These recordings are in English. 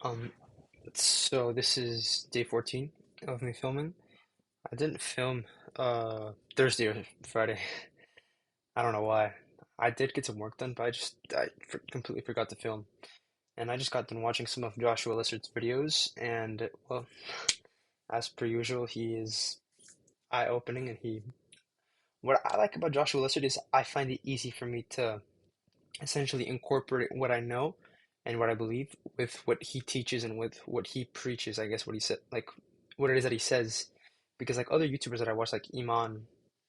Um, so this is day 14 of me filming. I didn't film Thursday or Friday. I don't know why. I did get some work done, but I completely forgot to film. And I just got done watching some of Joshua Lissert's videos, and well, as per usual, he is eye-opening, and he. What I like about Joshua Lissert is I find it easy for me to essentially incorporate what I know and what I believe with what he teaches and with what he preaches, I guess what he said, like what it is that he says. Because like other YouTubers that I watch, like Iman,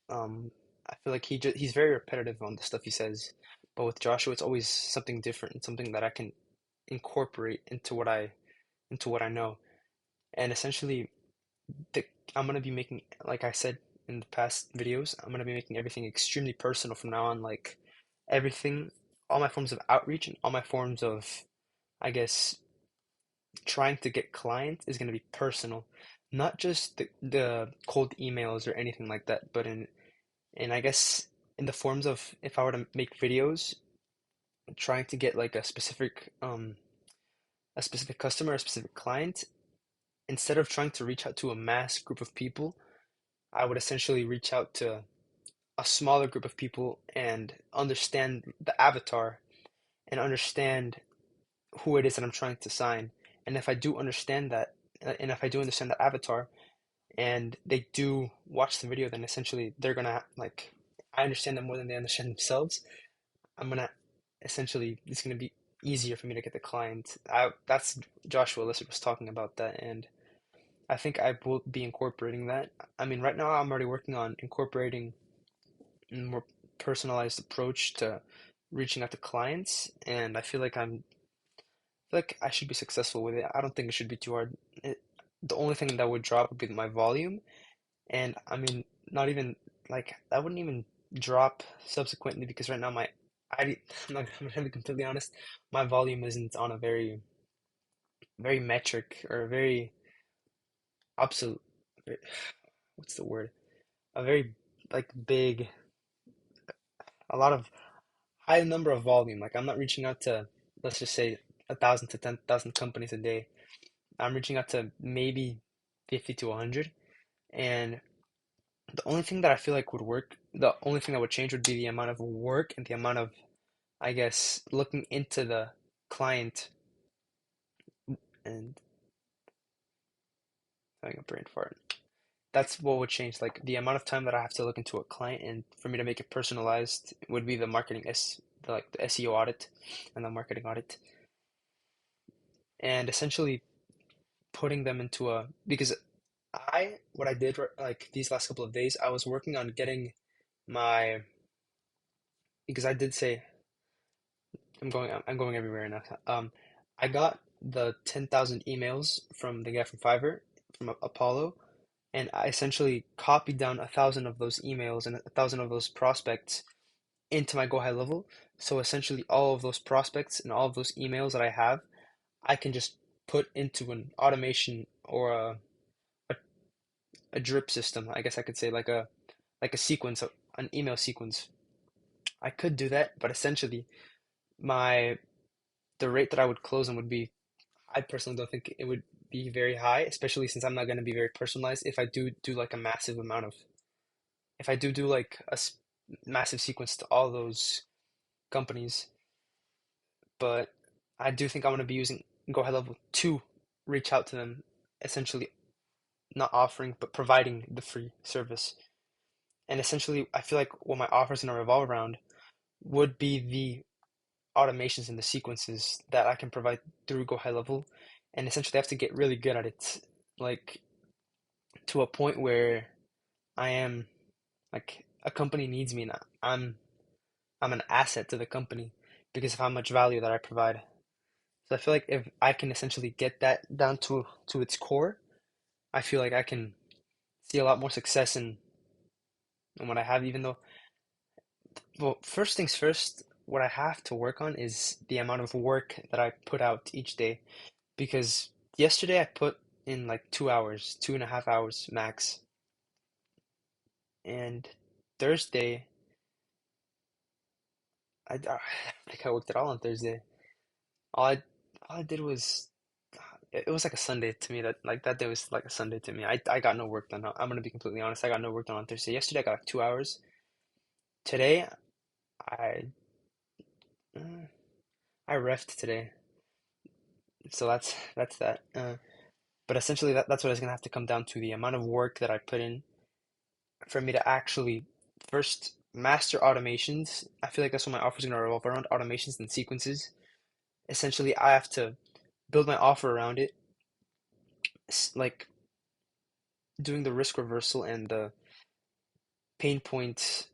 I feel like he's very repetitive on the stuff he says. But with Joshua, it's always something different and something that I can incorporate into what I know. And essentially, the, I'm gonna be making, like I said in the past videos, I'm gonna be making everything extremely personal from now on. Like everything, all my forms of outreach and all my forms of, I guess, trying to get clients is gonna be personal, not just the cold emails or anything like that, but in I guess in the forms of if I were to make videos, trying to get like a specific customer, a specific client, instead of trying to reach out to a mass group of people, I would essentially reach out to a smaller group of people and understand the avatar and understand who it is that I'm trying to sign. And if I do understand that, and if I do understand the avatar, and they do watch the video, then essentially they're gonna like I understand them more than they understand themselves. I'm gonna essentially it's gonna be easier for me to get the client. That's Joshua Lissert was talking about that, and I think I will be incorporating that. I mean, right now I'm already working on incorporating a more personalized approach to reaching out to clients, and I feel like I should be successful with it. I don't think it should be too hard. The only thing that would drop would be my volume, and I mean, not even like that wouldn't even drop subsequently because right now I'm gonna be completely honest, my volume isn't on a very metric or a very absolute, what's the word? A very like big, a lot of high number of volume. Like I'm not reaching out to, let's just say 1,000 to 10,000 companies a day. I'm reaching out to maybe 50 to 100. And the only thing that I feel like would work, the only thing that would change would be the amount of work and the amount of, I guess, looking into the client and having a brain fart. That's what would change. Like the amount of time that I have to look into a client and for me to make it personalized would be the like the SEO audit and the marketing audit. And essentially putting them into a, because what I did like these last couple of days, I was working on getting my, because I did say I'm going everywhere now. I got the 10,000 emails from the guy from Fiverr, from Apollo, and I essentially copied down 1,000 of those emails and 1,000 of those prospects into my Go High Level. So essentially, all of those prospects and all of those emails that I have, I can just put into an automation or a, a drip system. I guess I could say like a sequence, an email sequence. I could do that, but essentially, my the rate that I would close them would be, I personally don't think it would be very high, especially since I'm not going to be very personalized. If I do like a massive amount of, if I do like massive sequence to all those companies, but I do think I'm going to be using Go High Level to reach out to them, essentially not offering but providing the free service. And essentially, I feel like what my offer is going to revolve around would be the automations and the sequences that I can provide through Go High Level, and essentially I have to get really good at it, like to a point where I am like a company needs me now. I'm an asset to the company because of how much value that I provide. So I feel like if I can essentially get that down to its core, I feel like I can see a lot more success in what I have, even though, well, first things first, what I have to work on is the amount of work that I put out each day. Because yesterday I put in like 2 hours, 2.5 hours max. And Thursday, I think I worked it all on Thursday. All I all I did was it was like a Sunday to me. That like that day was like a Sunday to me. I got no work done. I'm gonna be completely honest. I got no work done on Thursday. Yesterday I got like 2 hours. Today I uh, I refed today, so that's that. But essentially that's what it's gonna have to come down to, the amount of work that I put in for me to actually first master automations. I feel like that's what my offer is gonna revolve around, automations and sequences. Essentially, I have to build my offer around it, like doing the risk reversal and the pain points,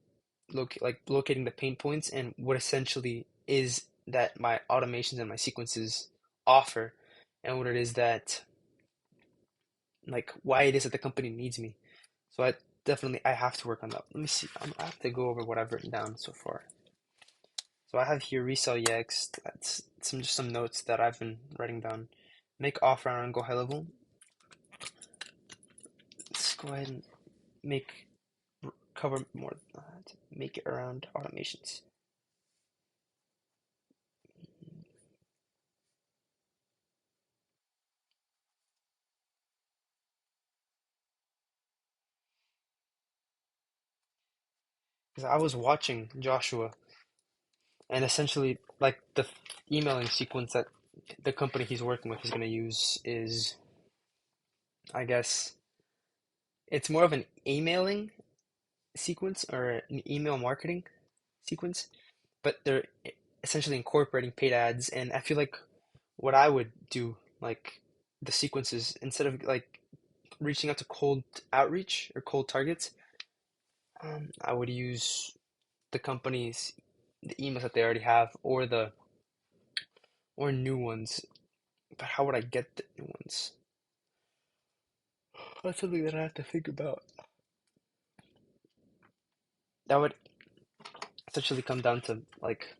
like locating the pain points and what essentially is that my automations and my sequences offer, and what it is that, like, why it is that the company needs me. So I have to work on that. Let me see. I have to go over what I've written down so far. So I have here resell EX. That's some notes that I've been writing down. Make offer and go high level. Let's go ahead and make cover more. Make it around automations. Because I was watching Joshua, and essentially, like the emailing sequence that the company he's working with is going to use is, I guess, it's more of an emailing sequence or an email marketing sequence, but they're essentially incorporating paid ads. And I feel like what I would do, like the sequences, instead of like reaching out to cold outreach or cold targets, I would use the company's the emails that they already have, or the or new ones. But how would I get the new ones? That's something that I have to think about. That would essentially come down to, like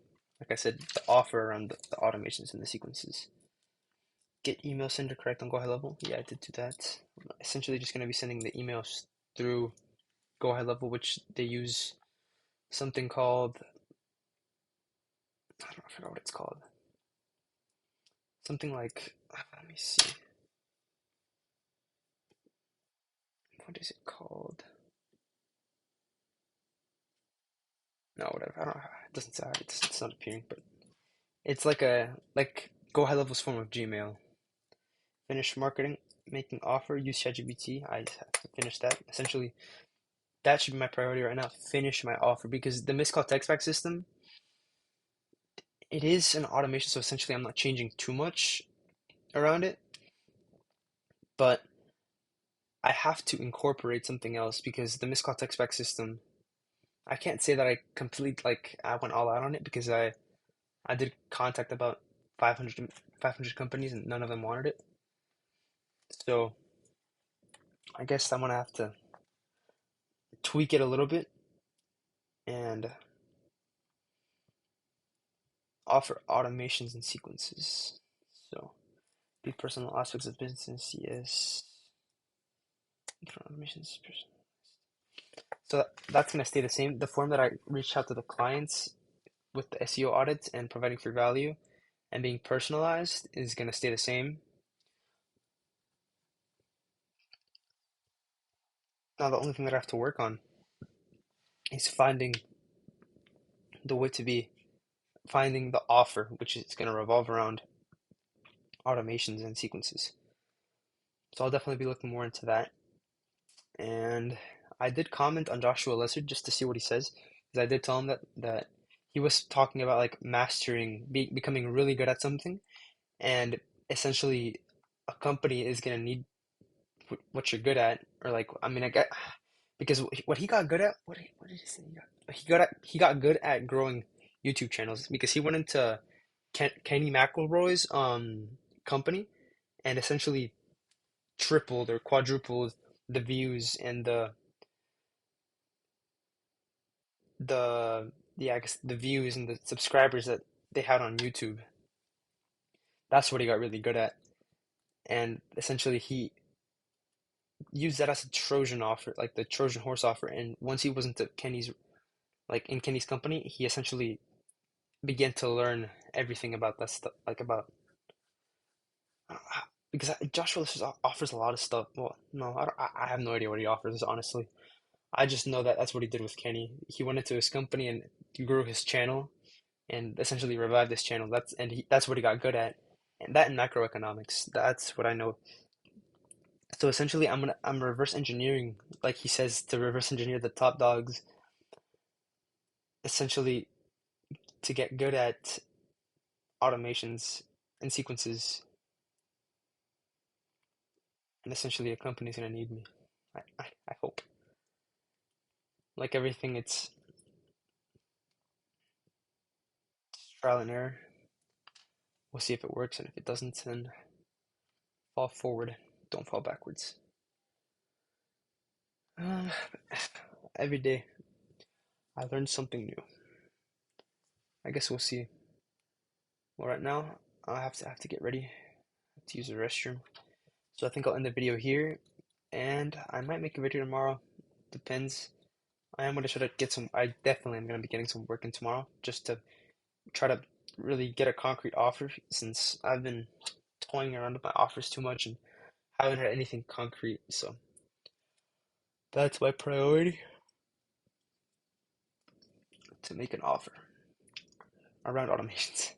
I said, the offer around the automations and the sequences. Get email sender correct on Go High Level. Yeah, I did do that. I'm essentially just gonna be sending the emails through Go High Level, which they use something called, I forgot what it's called. Something like, let me see. What is it called? No, whatever. I don't. It doesn't say. It's not appearing, but it's like Go High Level's form of Gmail. Finish marketing, making offer, use ChatGPT. I have to finish that. Essentially, that should be my priority right now. Finish my offer, because the missed call text back system, it is an automation, so essentially I'm not changing too much around it, but I have to incorporate something else, because the missed call text back system, I can't say that I completely, like, I went all out on it, because I did contact about 500 companies and none of them wanted it. So I guess I'm gonna have to tweak it a little bit and offer automations and sequences. So the personal aspects of business, yes. Automations. So that's gonna stay the same. The form that I reached out to the clients with the SEO audits and providing for value and being personalized is gonna stay the same. Now the only thing that I have to work on is the way to be finding the offer, which is gonna revolve around automations and sequences. So I'll definitely be looking more into that. And I did comment on Joshua Lesser just to see what he says, because I did tell him that he was talking about like becoming really good at something, and essentially a company is gonna need what you're good at, or like, I mean, I get, because what he got good at, what did he say? He got good at growing YouTube channels, because he went into Kenny McElroy's company, and essentially tripled or quadrupled the views and the I guess the views and the subscribers that they had on YouTube. That's what he got really good at. And essentially he used that as a Trojan offer, like the Trojan horse offer. And once he was into in Kenny's company, he essentially began to learn everything about that stuff, like about because Josh Willis offers a lot of stuff. Well, no, I have no idea what he offers, honestly. I just know that that's what he did with Kenny. He went into his company and grew his channel and essentially revived his channel. That's what he got good at. And that in macroeconomics, that's what I know. So essentially, I'm reverse engineering, like he says, to reverse engineer the top dogs, essentially to get good at automations and sequences, and essentially a company's gonna need me. I hope. Like everything, it's trial and error. We'll see if it works, and if it doesn't, then fall forward. Don't fall backwards. Uh, every day, I learn something new. I guess we'll see. Well, right now, I have to get ready. I have to use the restroom. So I think I'll end the video here, and I might make a video tomorrow. Depends. I am gonna try to get some. I definitely am gonna be getting some work in tomorrow, just to try to really get a concrete offer, since I've been toying around with my offers too much and haven't had anything concrete. So that's my priority, to make an offer around automations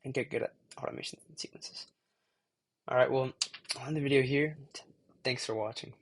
and get good at automations and sequences. All right, well, I'll end the video here. Thanks for watching.